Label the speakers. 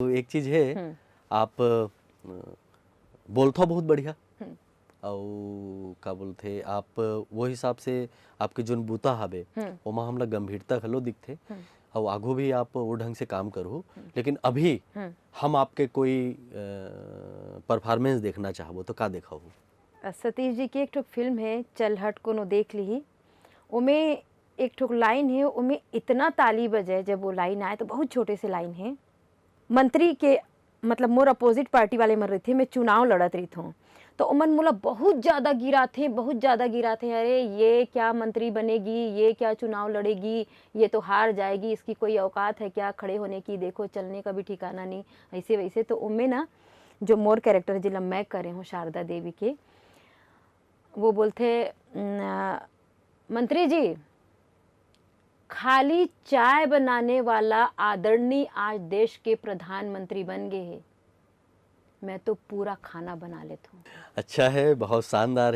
Speaker 1: तो एक चीज है, आप बोल तो बहुत बढ़िया और का बोलते आप वो हिसाब से आपके जोन बूता हवे ओमा हमला गंभीरता घलो दिखते और आगू भी आप वो ढंग से काम करो। लेकिन अभी हम आपके कोई परफॉर्मेंस देखना चाहबो तो का देखा हो?
Speaker 2: सतीश जी की एक ठो फिल्म है चल हट कोनो देख ली, उमें एक ठो लाइन है, उमें इतना ताली बजे जब वो लाइन आए, तो बहुत छोटे से लाइन है। मंत्री के मतलब मोर अपोजिट पार्टी वाले मर रहे थे, मैं चुनाव लड़त रही थी, तो उमन मोला बहुत ज़्यादा गिरा थे, बहुत ज़्यादा गिरा थे। अरे ये क्या मंत्री बनेगी, ये क्या चुनाव लड़ेगी, ये तो हार जाएगी, इसकी कोई औकात है क्या खड़े होने की, देखो चलने का भी ठिकाना नहीं, ऐसे वैसे। तो उनमें ना जो मोर कैरेक्टर जिला मैं करे हूँ शारदा देवी के, वो बोलते मंत्री जी खाली चाय बनाने वाला आदरणीय आज देश के प्रधानमंत्री बन गए हैं, मैं तो पूरा खाना बना लेता हूँ।
Speaker 1: अच्छा है, बहुत शानदार है।